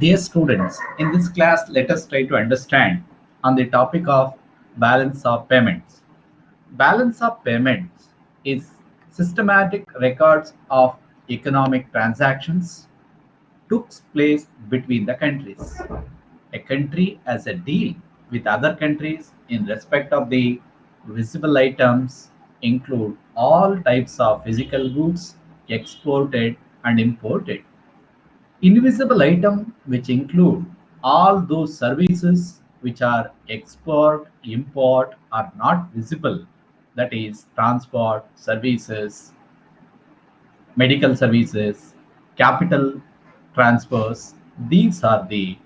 Dear students, in this class, let us try to understand on the topic of balance of payments. Balance of payments is systematic records of economic transactions took place between the countries. A country as a deal with other countries in respect of the visible items include all types of physical goods exported and imported. Invisible item which include all those services which are export, import are not visible. That is transport, services, medical services, capital transfers. These are the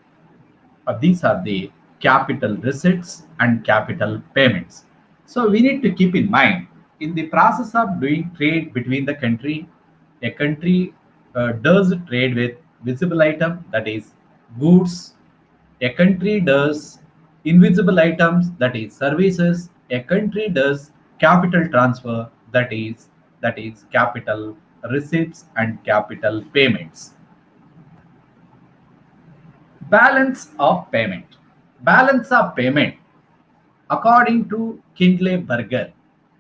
capital receipts and capital payments. So we need to keep in mind in the process of doing trade between the country, a country does trade with visible item that is goods. A country does invisible items that is services. A country does capital transfer that is capital receipts and capital payments. Balance of payment. Balance of payment. According to Kindley Burger,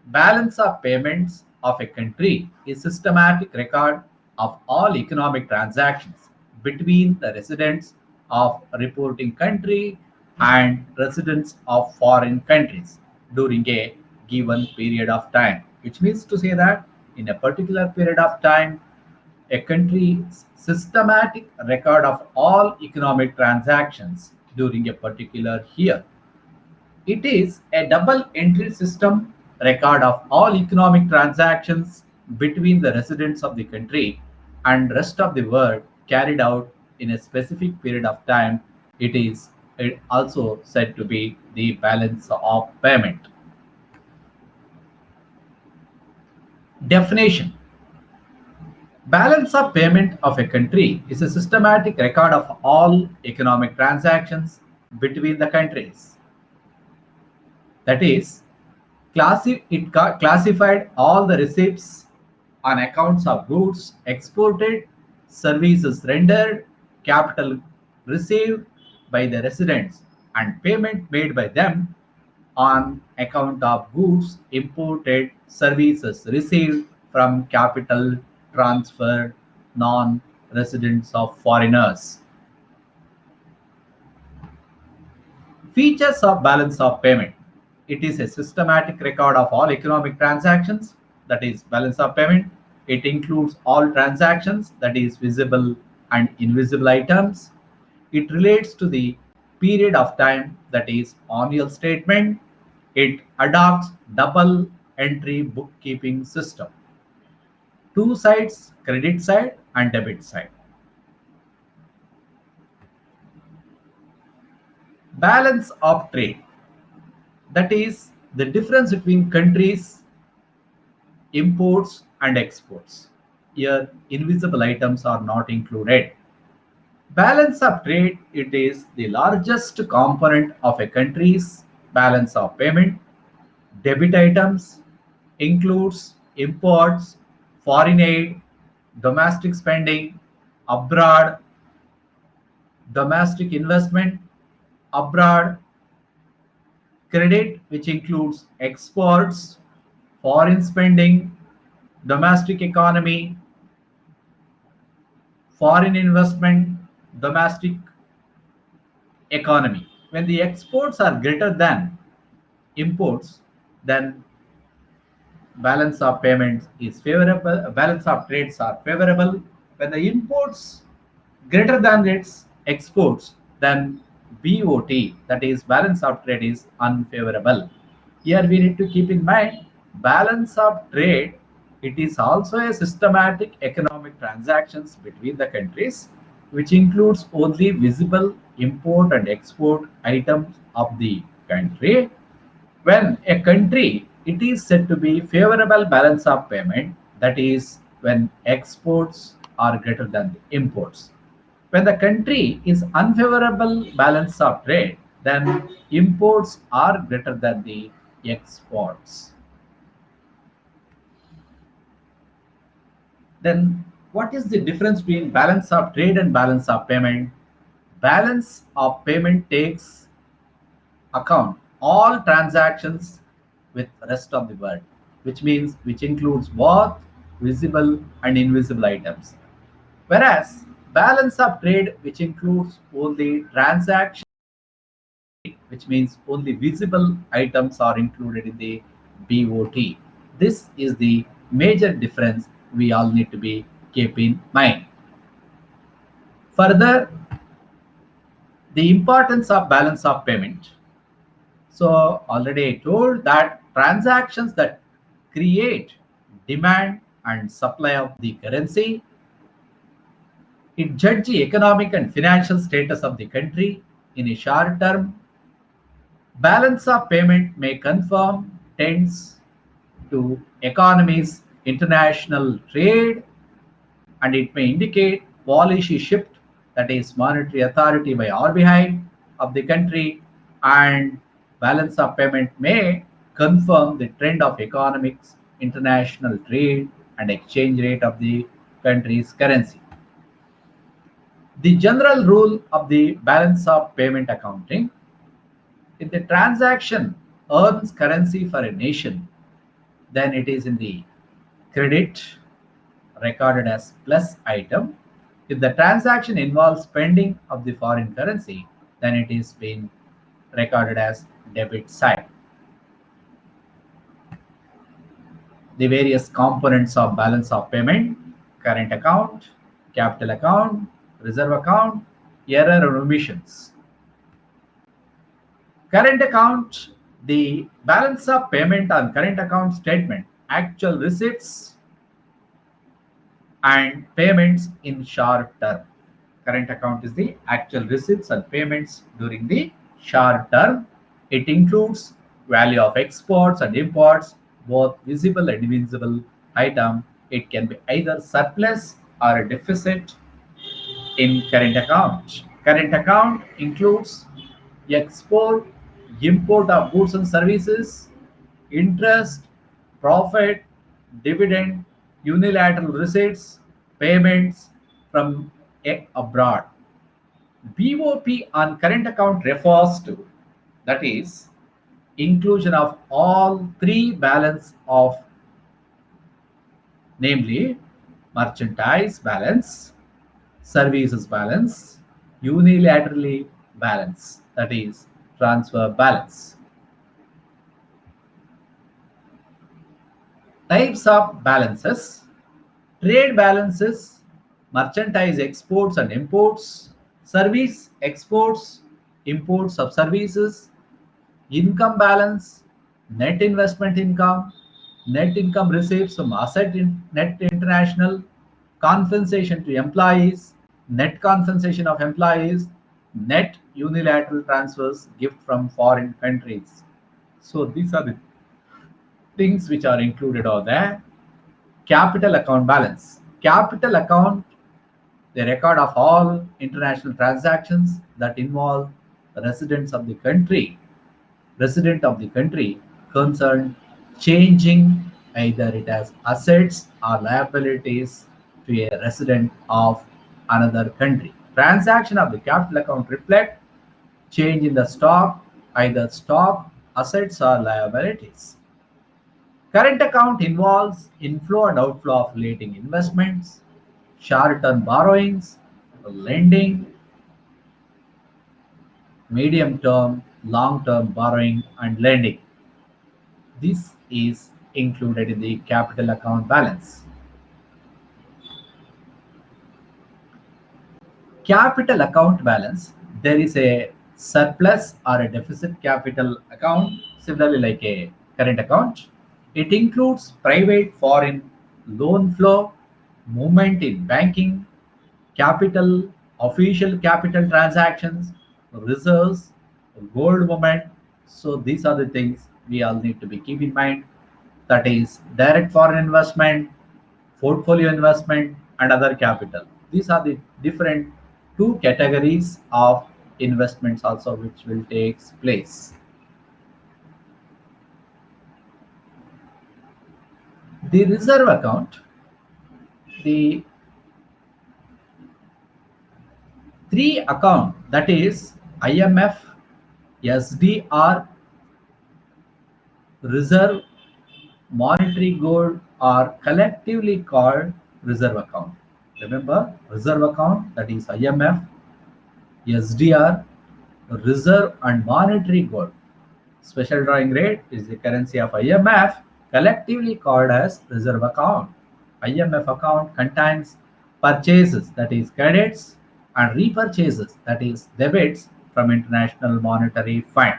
balance of payments of a country is systematic record of all economic transactions between the residents of a reporting country and residents of foreign countries during a given period of time, which means to say that in a particular period of time a country's systematic record of all economic transactions during a particular year. It is a double entry system record of all economic transactions between the residents of the country and rest of the world carried out in a specific period of time. It also said to be the balance of payment. Definition. Balance of payment of a country is a systematic record of all economic transactions between the countries. That is, classified all the receipts on accounts of goods exported, services rendered, capital received by the residents, and payment made by them on account of goods imported, services received from capital transferred non-residents of foreigners. Features of balance of payment. It is a systematic record of all economic transactions, that is balance of payment. It includes all transactions, that is visible and invisible items. It relates to the period of time, that is annual statement. It adopts double entry bookkeeping system. Two sides, credit side and debit side. Balance of trade. That is the difference between countries' imports and exports. Here, invisible items are not included. Balance of trade, it is the largest component of a country's balance of payment. Debit items includes imports, foreign aid, domestic spending, abroad, domestic investment, abroad, credit, which includes exports, foreign spending, domestic economy, foreign investment, domestic economy. When the exports are greater than imports, then balance of payments is favorable, balance of trades are favorable. When the imports greater than its exports, then BOT, that is balance of trade, is unfavorable. Here we need to keep in mind balance of trade. It is also a systematic economic transactions between the countries, which includes only visible import and export items of the country. When a country, it is said to be favorable balance of payment, that is when exports are greater than the imports. When the country is unfavorable balance of trade, then imports are greater than the exports. Then what is the difference between balance of trade and balance of payment? balance of payment takes account all transactions with rest of the world, which includes both visible and invisible items. Whereas balance of trade, which includes only transaction, which means only visible items are included in the BOT. This is the major difference we all need to be keep in mind. Further, the importance of balance of payment. So already I told that transactions that create demand and supply of the currency, it judge the economic and financial status of the country in a short term. Balance of payment may confirm tends to economies, international trade, and it may indicate policy shift, that is monetary authority by RBI of the country, and balance of payment may confirm the trend of economics, international trade, and exchange rate of the country's currency. The general rule of the balance of payment accounting: if the transaction earns currency for a nation, then it is in the credit, recorded as plus item. If the transaction involves spending of the foreign currency, then it is being recorded as debit side. The various components of balance of payment: current account, capital account, reserve account, error and omissions. Current account, the balance of payment on current account statement, actual receipts and payments in short term. Current account is the actual receipts and payments during the short term. It includes value of exports and imports, both visible and invisible item. It can be either surplus or a deficit in current account. Current account includes export, import of goods and services, interest, profit, dividend, unilateral receipts, payments from abroad. BOP on current account refers to, that is, inclusion of all three balance of, namely merchandise balance, services balance, unilaterally balance, that is transfer balance. Types of balances: trade balances, merchandise exports and imports, service exports, imports of services, income balance, net investment income, net income receipts from net international, compensation to employees, net compensation of employees, net unilateral transfers, gift from foreign countries. So these are the things which are included over there. Capital account balance. Capital account, the record of all international transactions that involve residents of the country, resident of the country concerned, changing either it as assets or liabilities to a resident of another country. Transaction of the capital account reflect change in the stock, either stock, assets or liabilities. Current account involves inflow and outflow of relating investments, short-term borrowings, lending, medium-term, long-term borrowing and lending. This is included in the capital account balance. Capital account balance, there is a surplus or a deficit capital account, similarly like a current account. It includes private foreign loan flow, movement in banking, capital, official capital transactions, reserves, gold movement. So these are the things we all need to be keep in mind. That is direct foreign investment, portfolio investment, and other capital. These are the different two categories of investments also which will take place. The reserve account, the Three account, that is IMF, SDR, reserve monetary gold, are collectively called reserve account. Remember, reserve account, that is IMF, SDR, reserve and monetary gold. Special drawing rate is the currency of IMF, collectively called as reserve account. IMF account contains purchases, that is credits, and repurchases, that is debits, from International Monetary Fund.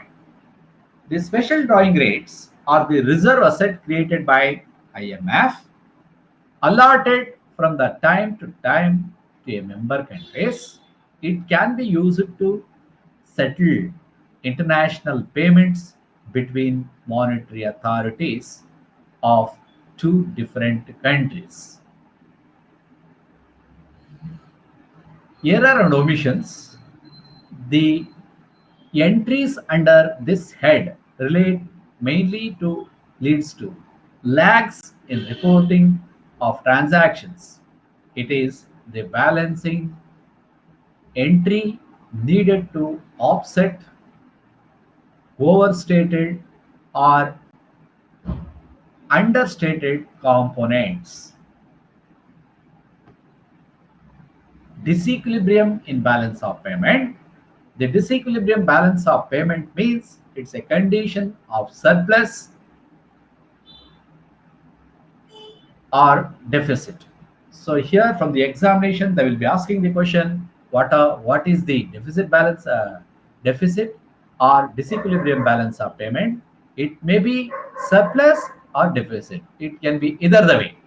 The special drawing rates are the reserve asset created by IMF, allotted from the time to time to a member countries. It can be used to settle international payments between monetary authorities of two different countries. Error and omissions. The entries under this head relate mainly to leads to lags in reporting of transactions. It is the balancing entry needed to offset overstated or understated components. Disequilibrium in balance of payment. The disequilibrium balance of payment means it's a condition of surplus or deficit. So here from the examination, they will be asking the question: what is the deficit balance, deficit or disequilibrium balance of payment? It may be surplus or deficit. It can be either the way.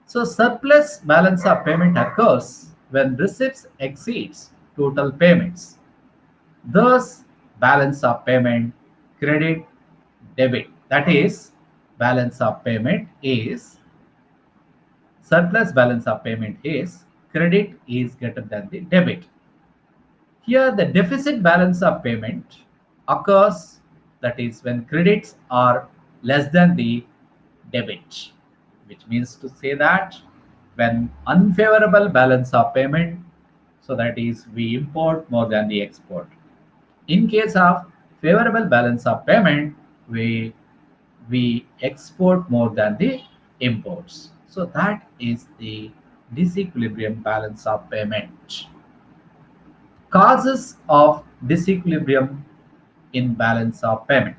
So surplus balance of payment occurs when receipts exceeds total payments. Thus, balance of payment credit debit. That is, balance of payment is surplus balance of payment is credit is greater than the debit. Here, the deficit balance of payment occurs, that is when credits are less than the debit, which means to say that when unfavorable balance of payment, so that is we import more than the export. In case of favorable balance of payment, we export more than the imports. So that is the disequilibrium balance of payment. Causes of disequilibrium in balance of payment.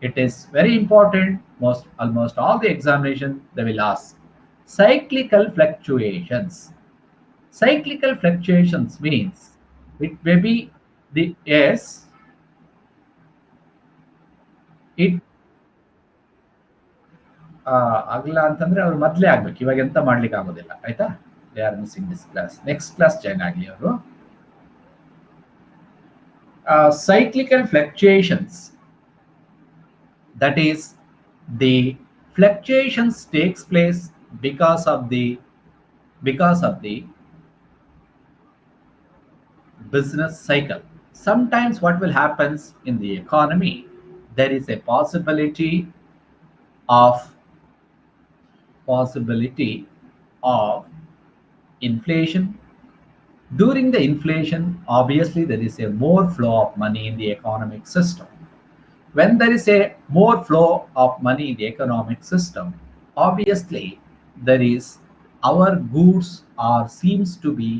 It is very important. Most almost all the examination they will ask cyclical fluctuations. Cyclical fluctuations means it may be the yes, it ಆಗಲ್ಲ ಅಂತಂದ್ರೆ ಅವ್ರು ಮೊದಲೇ ಆಗ್ಬೇಕು, ಇವಾಗ ಎಂತ ಮಾಡ್ಲಿಕ್ಕೆ ಆಗೋದಿಲ್ಲ ಆಯ್ತಾ. They are missing this class, next class join ಆಗಲಿ ಅವರು. Cyclical fluctuations, that is the fluctuations takes place because of the business cycle. Sometimes what will happen in the economy, there is a of possibility of inflation. During the inflation, obviously there is a more flow of money in the economic system. When there is a more flow of money in the economic system, obviously there is our goods are seems to be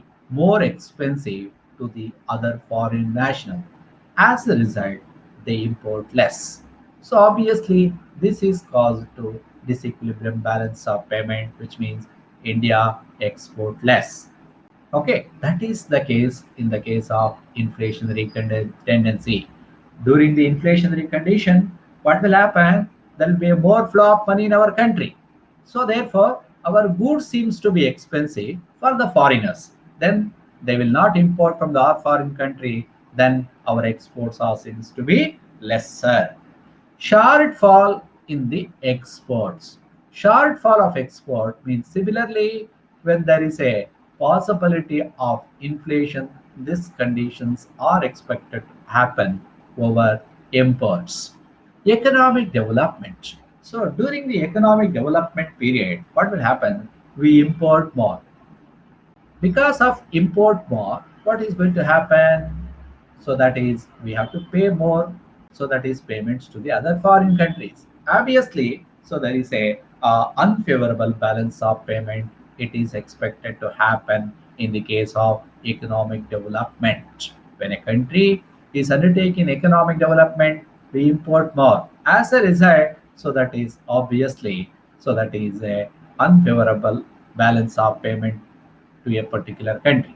more expensive to the other foreign national. As a result, they import less. So obviously this is caused to disequilibrium balance of payment, which means India export less. Okay, that is the case in the case of inflationary tendency. During the inflationary condition, what will happen? There will be a more flow of money in our country. So therefore, our goods seems to be expensive for the foreigners. Then they will not import from the our foreign country. Then our exports are seems to be lesser. Shortfall in the exports. Shortfall of export means similarly when there is a possibility of inflation, these conditions are expected to happen over imports. Economic development. So during the economic development period, what will happen? We import more. Because of import more, what is going to happen? So that is we have to pay more. So that is payments to the other foreign countries. Obviously, so there is a unfavorable balance of payment. It is expected to happen in the case of economic development. When a country is undertaking economic development, we import more. As a result, so that is obviously so that is a unfavorable balance of payment to a particular country.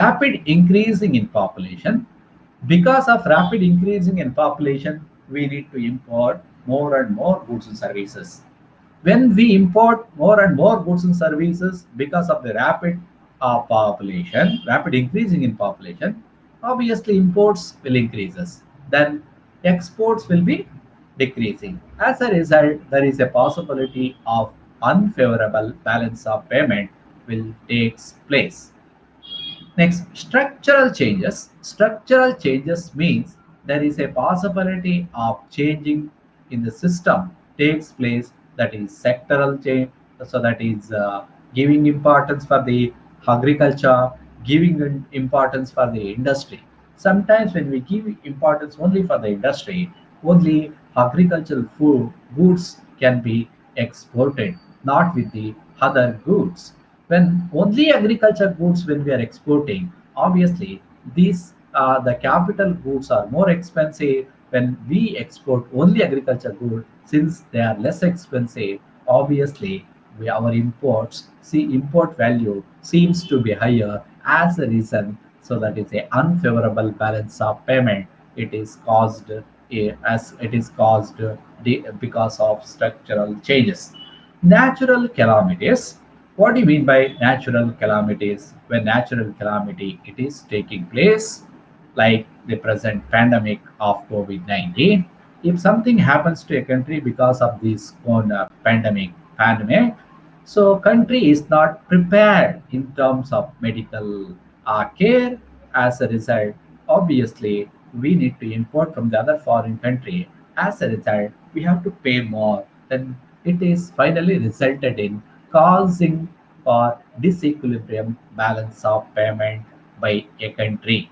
Rapid increasing in population. Because of rapid increasing in population, we need to import more and more goods and services. When we import more and more goods and services because of the rapid rapid increasing in population, obviously imports will increases. Then exports will be decreasing. As a result, there is a possibility of unfavorable balance of payment will takes place. Next, structural changes. Structural changes means there is a possibility of changing in the system takes place, that is sectoral change. So that is giving importance for the agriculture, giving importance for the industry. Sometimes when we give importance only for the industry, only agricultural food goods can be exported, not with the other goods. When only agriculture goods when we are exporting, obviously these the capital goods are more expensive. When we export only agriculture goods, since they are less expensive, obviously our imports see import value seems to be higher. As a reason, so that is a unfavorable balance of payment. It is caused as it is caused because of structural changes. Natural calamities. What do you mean by natural calamities? When natural calamity it is taking place, like the present pandemic of COVID-19. If something happens to a country because of this pandemic, so country is not prepared in terms of medical care. As a result, obviously we need to import from the other foreign country. As a result, we have to pay more. Then it is finally resulted in causing for disequilibrium balance of payment by a country.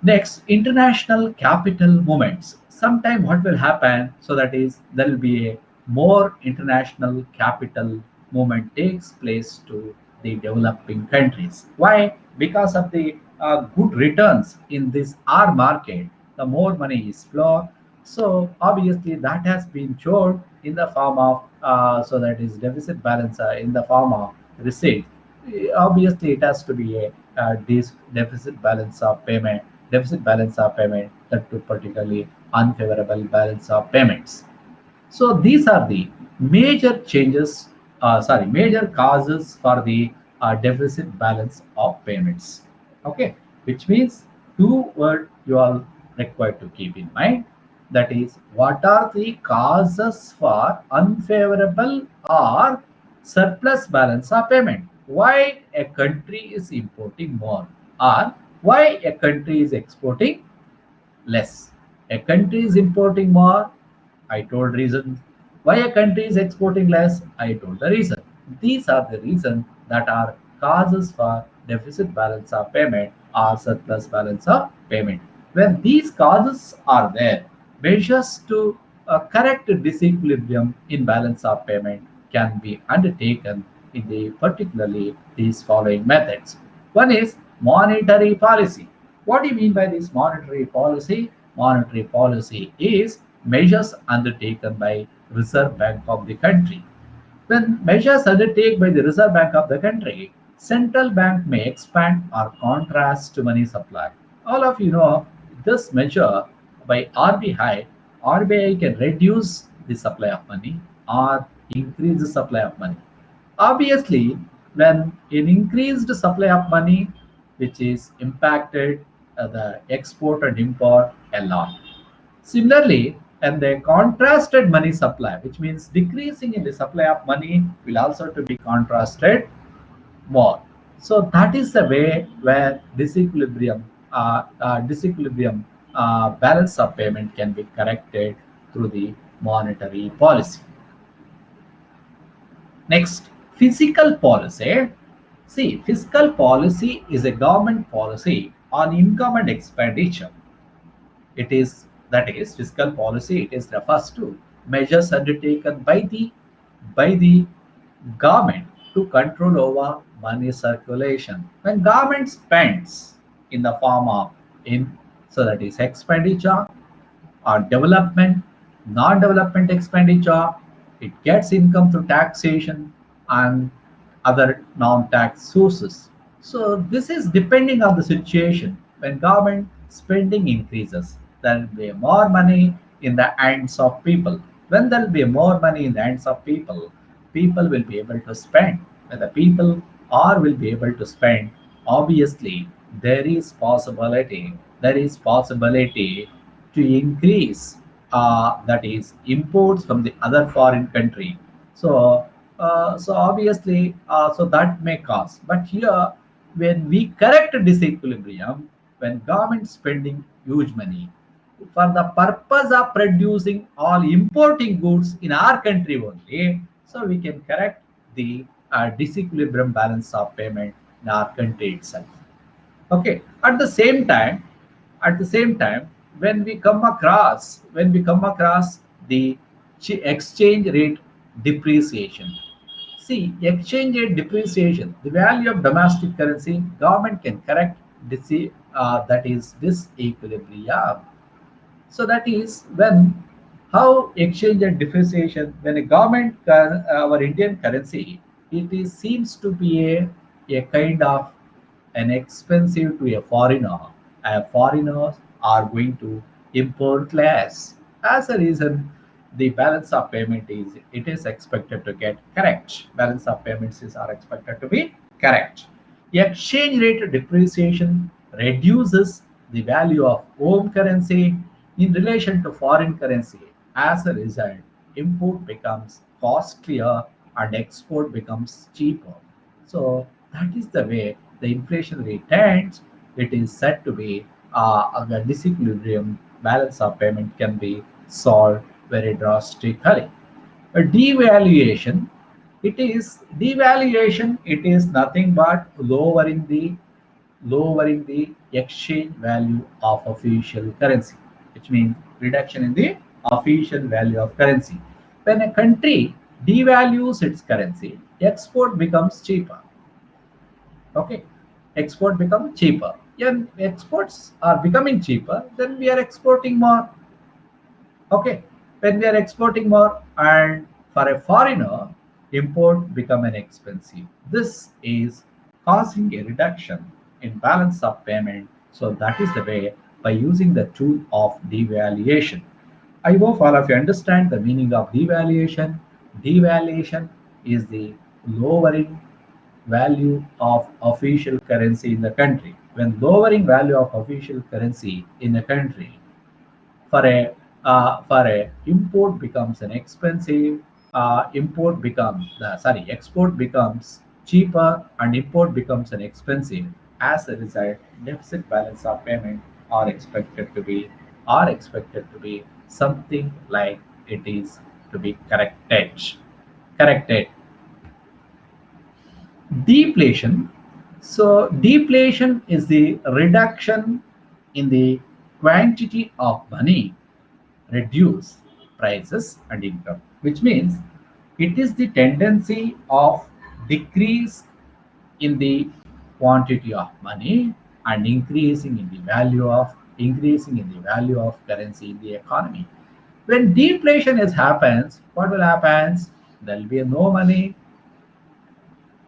Next, international capital movements. Sometime what will happen, so that is there will be a more international capital movement takes place to the developing countries. Why? Because of the good returns in this R market, the more money is flow. So obviously that has been shown in the form of so that is deficit balance in the form of receipt. Obviously it has to be a this deficit balance of payment, that to particularly unfavorable balance of payments. So these are the major changes, major causes for the deficit balance of payments. Okay, which means two words you all required to keep in mind. That is, what are the causes for unfavorable or surplus balance of payment? Why a country is importing more, or why a country is exporting less? A country is importing more, I told reasons. Why a country is exporting less, I told the reason. These are the reasons that are causes for deficit balance of payment or surplus balance of payment. When these causes are there, measures to correct disequilibrium in balance of payment can be undertaken in the particularly these following methods. One is monetary policy. What do you mean by this monetary policy? Monetary policy is measures undertaken by Reserve Bank of the country. When measures undertaken by the Reserve Bank of the country, central bank may expand or contrast money supply. All of you know this measure by RBI, RBI can reduce the supply of money or increase the supply of money. Obviously, when an increased supply of money, which is impacted the export and import a lot. Similarly, and the contrasted money supply, which means decreasing in the supply of money, will also to be contrasted more. So that is the way where disequilibrium balance of payment can be corrected through the monetary policy. Next, fiscal policy. See, fiscal policy is a government policy on income and expenditure. It is that is fiscal policy. It is refers to measures undertaken by the government to control over money circulation. When government spends in the form of in so that is expenditure or development, non-development expenditure, it gets income through taxation and other non-tax sources. So this is depending on the situation. When government spending increases, there will be more money in the hands of people. When there will be more money in the hands of people, people will be able to spend. When the people are will be able to spend, obviously there is possibility to increase that is imports from the other foreign country. So obviously so that may cause, but here when we correct disequilibrium, when government spending huge money for the purpose of producing all importing goods in our country only, so we can correct the disequilibrium balance of payment in our country itself. Okay, at the same time when we come across the exchange rate depreciation. See, exchange rate depreciation, the value of domestic currency, government can correct that is disequilibrium. So that is when how exchange and depreciation, when a government our Indian currency, it is seems to be a kind of an expensive to a foreigner. Foreigners are going to import less. As a reason, the balance of payment is it is expected to get correct. Balance of payments is are expected to be correct. Exchange rate depreciation reduces the value of home currency in relation to foreign currency. As a result, import becomes costlier and export becomes cheaper. So that is the way the inflation rate tends. It is said to be the disequilibrium balance of payment can be solved very drastically. A devaluation. It is nothing but lowering the exchange value of official currency, which means reduction in the official value of currency. When a country devalues its currency, export becomes cheaper. Okay, export become cheaper. And exports are becoming cheaper, then we are exporting more. Okay, when we are exporting more, and for a foreigner, import become an expensive. This is causing a reduction in balance of payment. So that is the way by using the tool of devaluation. I hope all of you understand the meaning of devaluation. Devaluation is the lowering value of official currency in the country. When lowering value of official currency in a country, for a import becomes an expensive, export becomes cheaper and import becomes an expensive. As a result, deficit balance of payment are expected to be something like it is to be corrected. Deflation. So deflation is the reduction in the quantity of money, reduce prices and income, which means it is the tendency of decrease in the quantity of money and increasing in the value of currency in the economy. When deflation is happens, what will happen? There will be no money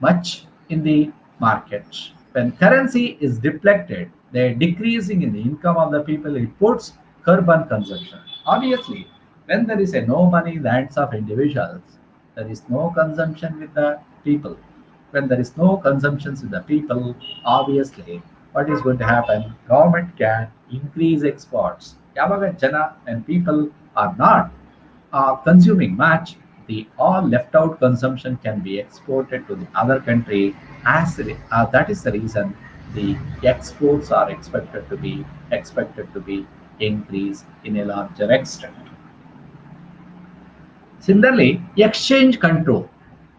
much in the market. When currency is depleted, they're decreasing in the income of the people, it puts curb on consumption. Obviously, when there is a no money in the hands of individuals, there is no consumption with the people. When there is no consumptions with the people, obviously, what is going to happen? Government can increase exports. Yavaga Jana and people are not consuming much, the all left out consumption can be exported to the other country. That is the reason the exports are expected to be increased in a larger extent. Similarly, exchange control.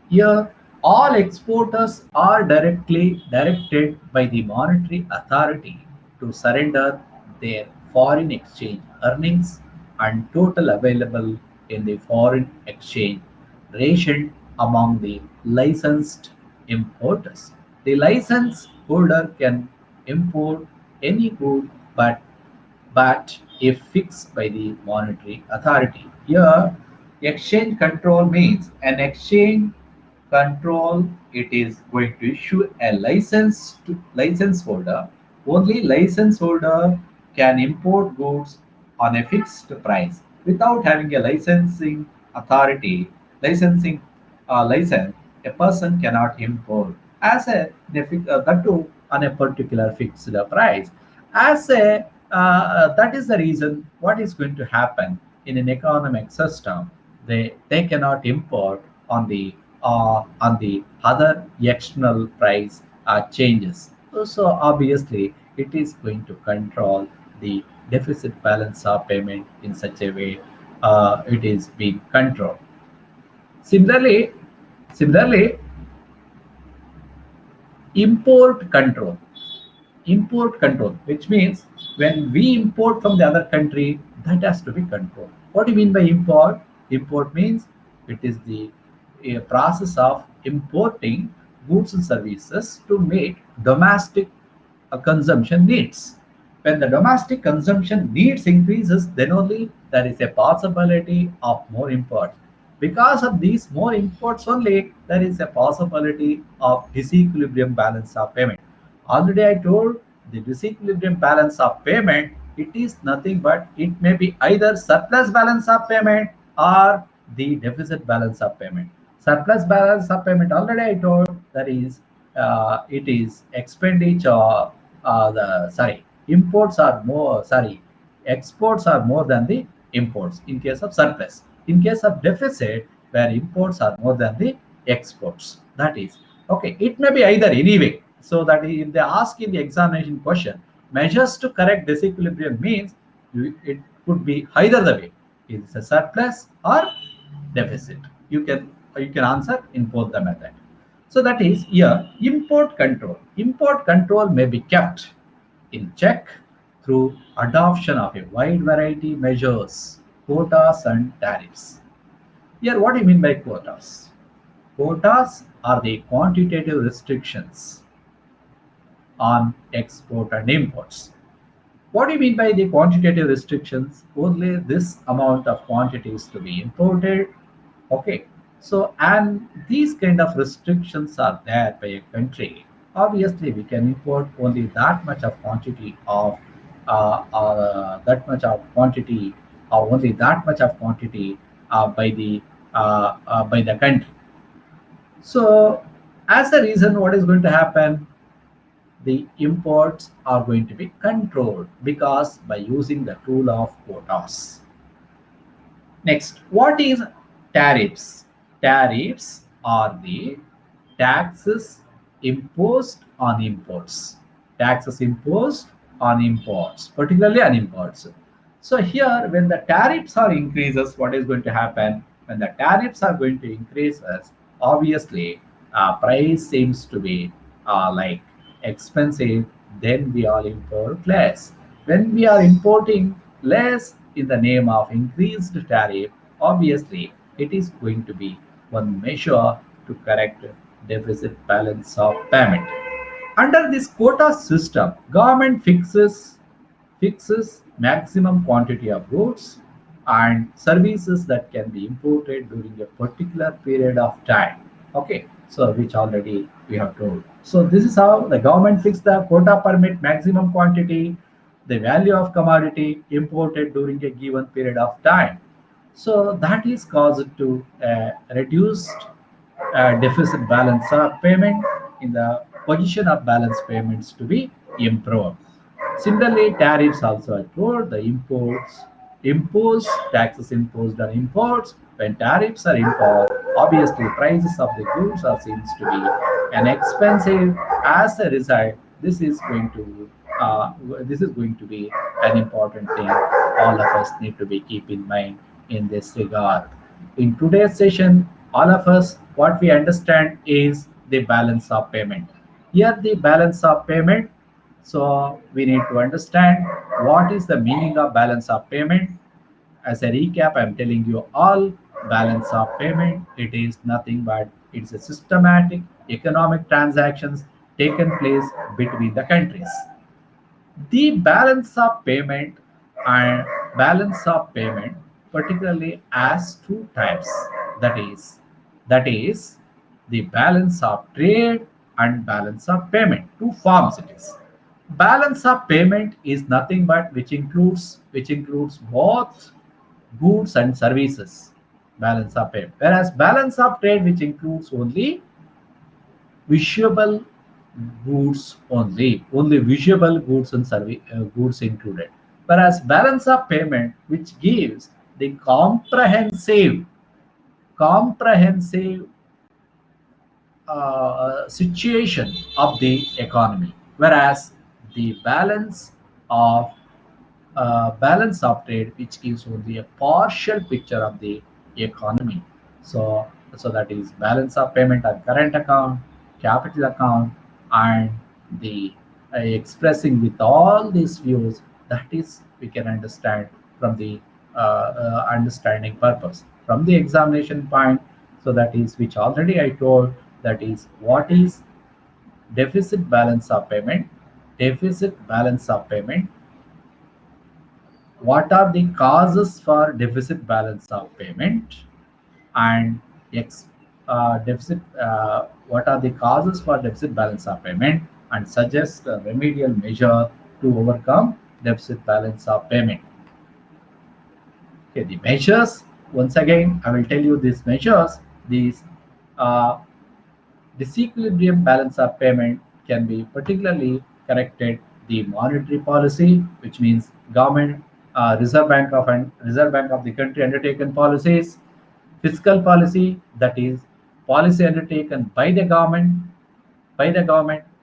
Here, All exporters are directly directed by the monetary authority to surrender their foreign exchange earnings and total available in the foreign exchange ration among the licensed importers. The license holder can import any good but if fixed by the monetary authority. Here, exchange control means an exchange control it is going to issue a license to license holder. Only license holder can import goods on a fixed price without having a licensing authority. Licensing license, a person cannot import as a that too on a particular fixed price. As a that is the reason what is going to happen in an economic system. They cannot import on the other external price changes. So obviously, it is going to control the deficit balance of payment in such a way it is being controlled. Similarly, similarly, import control. Import control, which means when we import from the other country, that has to be controlled. What do you mean by import? Import means it is the a process of importing goods and services to meet domestic consumption needs. When the domestic consumption needs increases, then only there is a possibility of more imports. Because of these more imports only, there is a possibility of disequilibrium balance of payment. Already I told the disequilibrium balance of payment, it is nothing but it may be either surplus balance of payment or the deficit balance of payment. Surplus balance of payment, already I told that is it is expenditure the sorry imports are more sorry exports are more than the imports in case of surplus. In case of deficit, where imports are more than the exports, that is okay. It may be either anyway. So that if they ask in the examination question, measures to correct disequilibrium means it could be either the way. It's a surplus or deficit. You can answer in both the method. So that is here import control. Import control may be kept in check through adoption of a wide variety measures, quotas and tariffs. Here, what do you mean by quotas? Quotas are the quantitative restrictions on export and imports. What do you mean by the quantitative restrictions? Only this amount of quantity is to be imported. Okay. So, and these kind of restrictions are there by a country. Obviously, we can import only that much of quantity of that much of quantity, or only that much of quantity by the country. So, as a reason, what is going to happen? The imports are going to be controlled because by using the tool of quotas. Next, what is tariffs? Tariffs are the taxes imposed on imports. Taxes imposed on imports, particularly on imports. So here, when the tariffs are increases, what is going to happen? When the tariffs are going to increases, obviously, price seems to be like expensive. Then we all import less. When we are importing less in the name of increased tariff, obviously, it is going to be one measure to correct deficit balance of payment. Under this quota system, government fixes maximum quantity of goods and services that can be imported during a particular period of time. Okay, so which already we have told. So this is how the government fixed the quota permit maximum quantity, the value of commodity imported during a given period of time. So that is caused to reduced deficit balance of payment in the position of balance payments to be improved. Similarly, tariffs also are told the imports impose taxes imposed on imports. When tariffs are imposed, obviously prices of the goods are seems to be an expensive. As a result, this is going to be an important thing all of us need to be keep in mind in this regard. In today's session, all of us what we understand is the balance of payment. Here, the balance of payment. So we need to understand what is the meaning of balance of payment. As a recap, I'm telling you all balance of payment. It is nothing but it's a systematic economic transactions taken place between the countries. The balance of payment and balance of payment particularly as two types. That is the balance of trade and balance of payment. Two forms it is. Balance of payment is nothing but which includes both goods and services. Balance of payment, whereas balance of trade which includes only visual goods only visual goods and service goods included, whereas balance of payment which gives the comprehensive situation of the economy, whereas the of balance of trade which gives only a partial picture of the economy. So so that is balance of payment on current account, capital account, and the expressing with all these views, that is we can understand from the understanding purpose from the examination point. So that is which already I told, that is what is deficit balance of payment. Deficit balance of payment, what are the causes for deficit balance of payment, and ex, deficit what are the causes for deficit balance of payment, and suggest a remedial measure to overcome deficit balance of payment. Okay, the measures, once again I will tell you these measures. These uh, disequilibrium balance of payment can be particularly corrected the monetary policy, which means government, Reserve Bank of the country undertaken policies, fiscal policy, that is policy undertaken by the government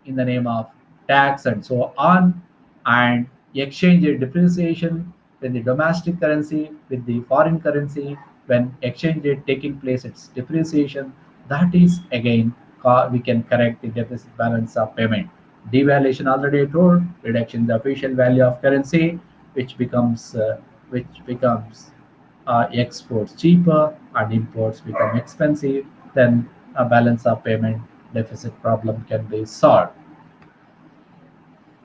in the name of tax and so on, and exchange rate depreciation when the domestic currency with the foreign currency, when exchange rate taking place its depreciation, that is again we can correct the deficit balance of payment. Devaluation already I told, reduction in the official value of currency, which becomes exports cheaper and imports become expensive, then a balance of payment deficit problem can be solved.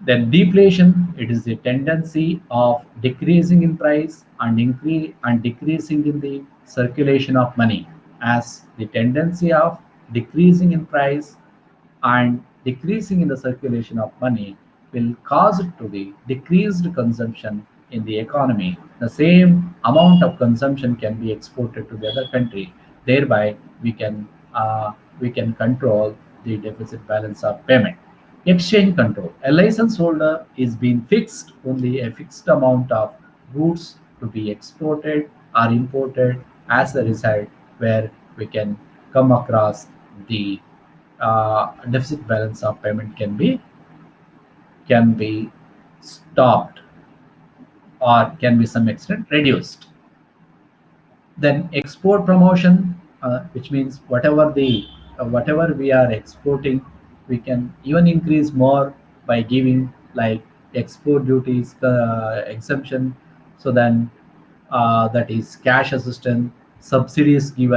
Then deflation, it is the tendency of decreasing in price and increase and decreasing in the circulation of money. As the tendency of decreasing in price and decreasing in the circulation of money will cause it to be decreased consumption in the economy. The same amount of consumption can be exported to the other country. Thereby, we can we can control the deficit balance of payment. Exchange control. A license holder is being fixed only a fixed amount of goods to be exported or imported. As a result, where we can come across the deficit balance of payment can be stopped or can be some extent reduced. Then export promotion, which means whatever we are exporting, we can even increase more by giving like export duties exemption. So then that is cash assistance, subsidies, we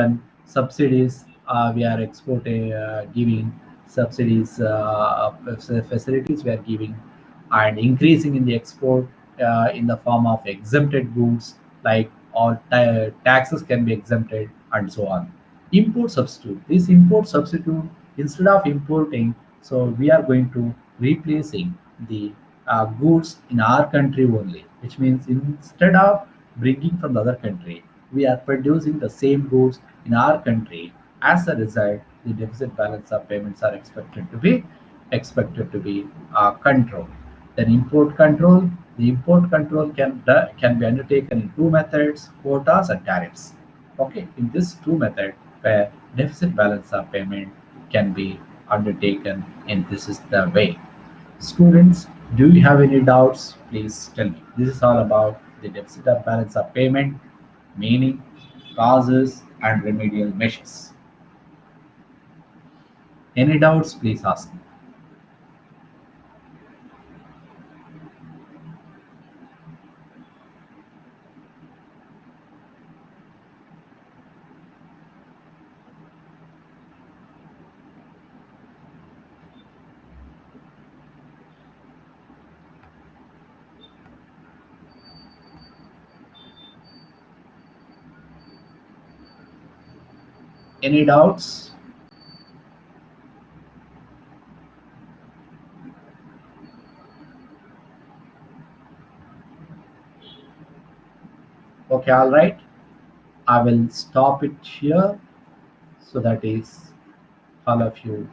are exporting, giving subsidies, facilities we are giving, and increasing in the export in the form of exempted goods, like all taxes can be exempted and so on. Import substitute, this import substitute, instead of importing, so we are going to replacing the goods in our country only, which means instead of bringing from the other country, we are producing the same goods in our country. As a result, the deficit balance of payments are expected to be controlled. Then import control. The import control can be undertaken in two methods: quotas and tariffs. Okay, in this two method where deficit balance of payment can be undertaken, and this is the way. Students, do you have any doubts? Please tell me. This is all about the deficit of balance of payment, meaning, causes, and remedial measures. Any doubts, please ask. Any doubts? Okay, all right. I will stop it here. So that is all of you